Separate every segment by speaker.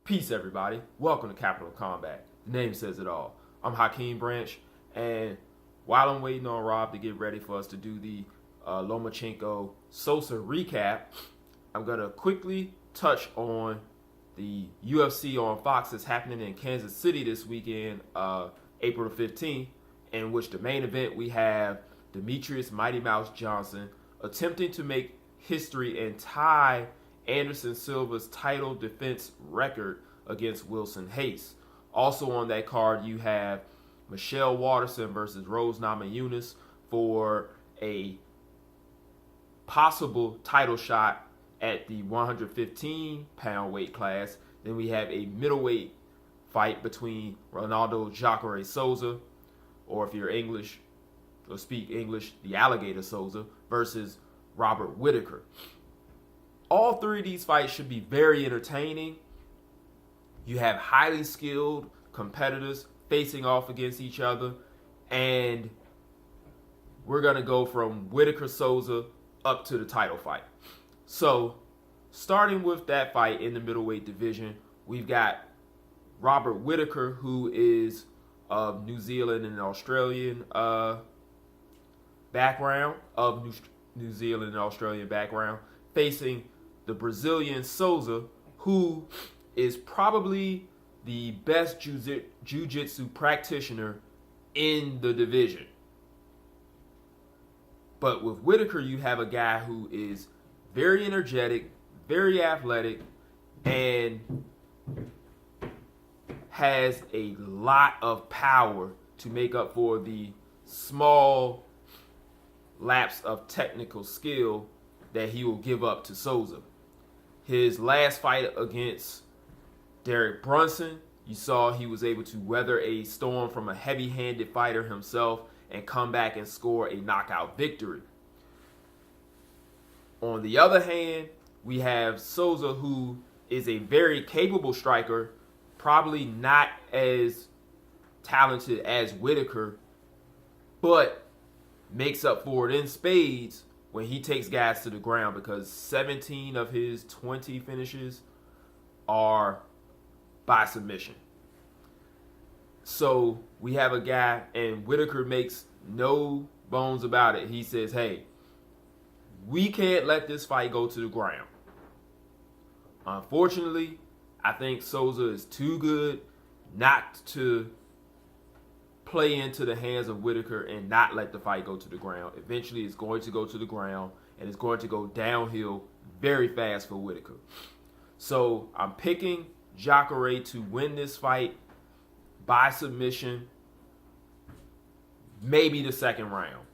Speaker 1: Peace, everybody. Welcome to Capital Combat. The name says it all. I'm Hakeem Branch, and while I'm waiting on Rob to get ready for us to do the Lomachenko Sousa recap, I'm going to quickly touch on the UFC on Fox that's happening in Kansas City this weekend, April the 15th, in which the main event we have Demetrious Mighty Mouse Johnson attempting to make history and tie Anderson Silva's title defense record against Wilson Reis. Also on that card, you have Michelle Waterson versus Rose Namajunas for a possible title shot at the 115-pound weight class. Then we have a middleweight fight between Ronaldo Jacare Sousa, or if you're English or speak English, the Alligator Sousa, versus Robert Whitaker. All three of these fights should be very entertaining. You have highly skilled competitors facing off against each other, and we're going to go from Whitaker Sousa up to the title fight. So, starting with that fight in the middleweight division, we've got Robert Whitaker, who is of New Zealand and Australian background, facing the Brazilian Sousa, who is probably the best jiu-jitsu practitioner in the division. But with Whitaker, you have a guy who is very energetic, very athletic, and has a lot of power to make up for the small lapse of technical skill that he will give up to Sousa. His last fight against Derek Brunson, you saw he was able to weather a storm from a heavy-handed fighter himself and come back and score a knockout victory. On the other hand, we have Sousa, who is a very capable striker, probably not as talented as Whitaker, but makes up for it in spades when he takes guys to the ground, because 17 of his 20 finishes are by submission. So we have a guy, and Whitaker makes no bones about it. He says, hey, we can't let this fight go to the ground. Unfortunately, I think Sousa is too good not to play into the hands of Whitaker and not let the fight go to the ground. Eventually, it's going to go to the ground, and it's going to go downhill very fast for Whitaker. So I'm picking Jacare to win this fight by submission, maybe the second round.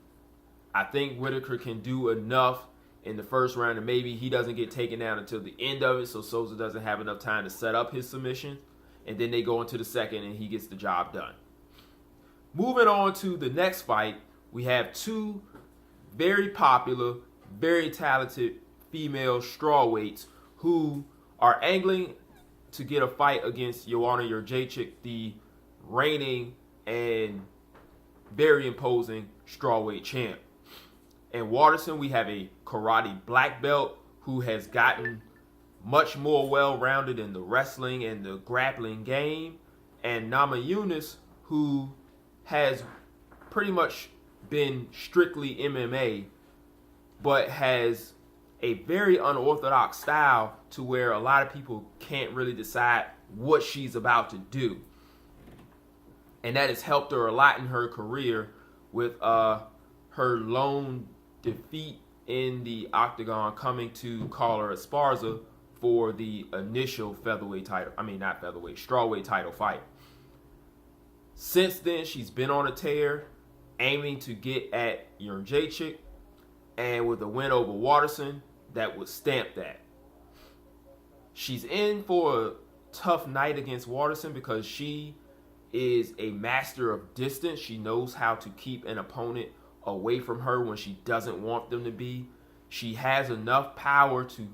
Speaker 1: I think Whitaker can do enough in the first round, and maybe he doesn't get taken down until the end of it, so Sousa doesn't have enough time to set up his submission, and then they go into the second, and he gets the job done. Moving on to the next fight, we have two very popular, very talented female strawweights who are angling to get a fight against Joanna Jędrzejczyk, the reigning and very imposing strawweight champ. In Waterson, we have a karate black belt who has gotten much more well-rounded in the wrestling and the grappling game, and Namajunas, who has pretty much been strictly MMA, but has a very unorthodox style to where a lot of people can't really decide what she's about to do. And that has helped her a lot in her career with her lone defeat in the octagon, coming to Caller Esparza for the initial strawweight title fight. Since then, she's been on a tear, aiming to get at Jędrzejczyk, and with a win over Waterson, that would stamp that. She's in for a tough night against Waterson because she is a master of distance. She knows how to keep an opponent away from her when she doesn't want them to be. She has enough power to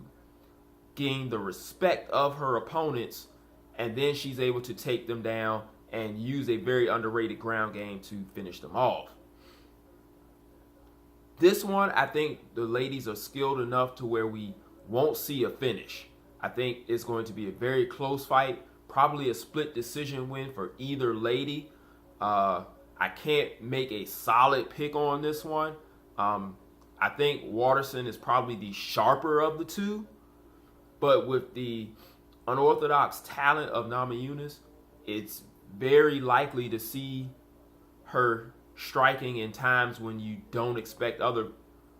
Speaker 1: gain the respect of her opponents, and then she's able to take them down and use a very underrated ground game to finish them off. This one, I think the ladies are skilled enough to where we won't see a finish. I think it's going to be a very close fight, probably a split decision win for either lady. I can't make a solid pick on this one. I think Waterson is probably the sharper of the two, but with the unorthodox talent of Namajunas, it's very likely to see her striking in times when you don't expect other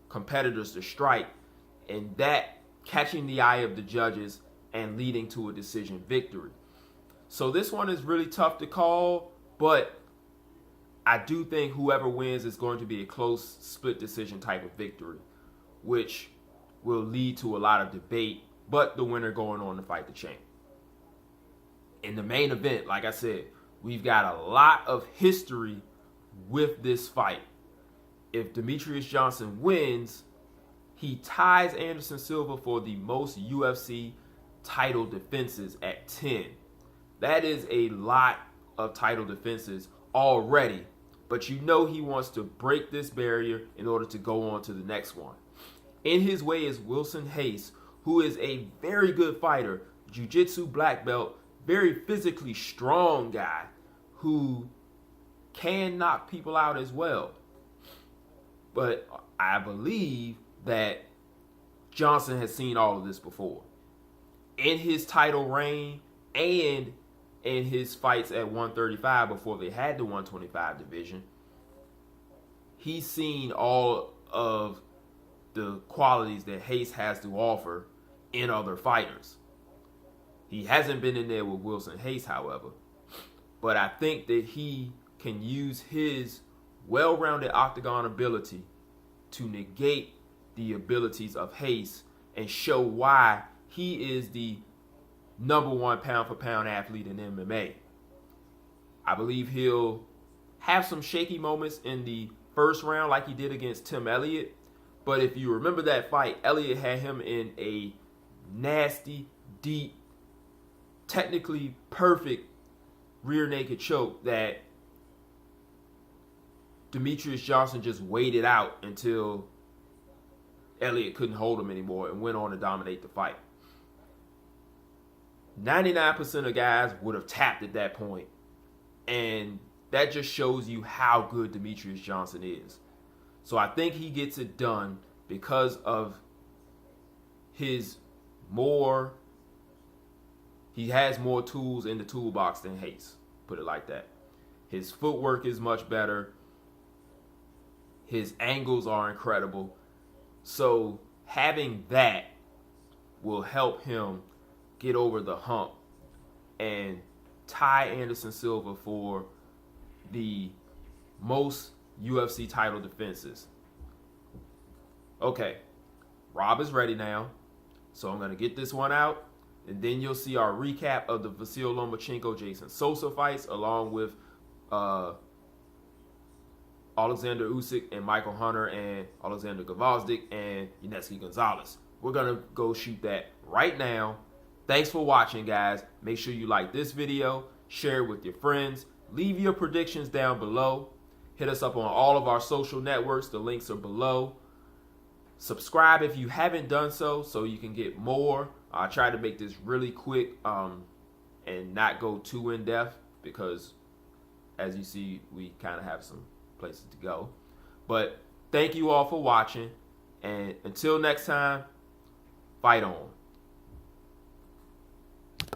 Speaker 1: competitors to strike, and that catching the eye of the judges and leading to a decision victory. So this one is really tough to call, but I do think whoever wins is going to be a close split decision type of victory, which will lead to a lot of debate, but the winner going on to fight the champ. In the main event, like I said, we've got a lot of history with this fight. If Demetrious Johnson wins, he ties Anderson Silva for the most UFC title defenses at 10. That is a lot of title defenses already, but you know he wants to break this barrier in order to go on to the next one. In his way is Wilson Reis, who is a very good fighter, jiu-jitsu black belt, very physically strong guy who can knock people out as well. But I believe that Johnson has seen all of this before. In his title reign and in his fights at 135 before they had the 125 division, he's seen all of the qualities that Reis has to offer in other fighters. He hasn't been in there with Wilson Reis, however. But I think that he can use his well-rounded octagon ability to negate the abilities of Reis and show why he is the #1 pound-for-pound athlete in MMA. I believe he'll have some shaky moments in the first round like he did against Tim Elliott. But if you remember that fight, Elliott had him in a nasty, deep, technically perfect rear naked choke that Demetrious Johnson just waited out until Elliott couldn't hold him anymore and went on to dominate the fight. 99% of guys would have tapped at that point, and that just shows you how good Demetrious Johnson is. So I think he gets it done because of his he has more tools in the toolbox than Reis, put it like that. His footwork is much better. His angles are incredible. So having that will help him get over the hump and tie Anderson Silva for the most UFC title defenses. Okay, Rob is ready now, so I'm going to get this one out, and then you'll see our recap of the Vasyl Lomachenko Jason Sousa fights, along with Alexander Usyk and Michael Hunter and Alexander Gvozdyk and Yanetsky Gonzalez. We're going to go shoot that right now. Thanks for watching, guys. Make sure you like this video, share it with your friends, leave your predictions down below. Hit us up on all of our social networks. The links are below. Subscribe if you haven't done so you can get more. I try to make this really quick and not go too in-depth because, as you see, we kind of have some places to go. But thank you all for watching, and until next time, fight on.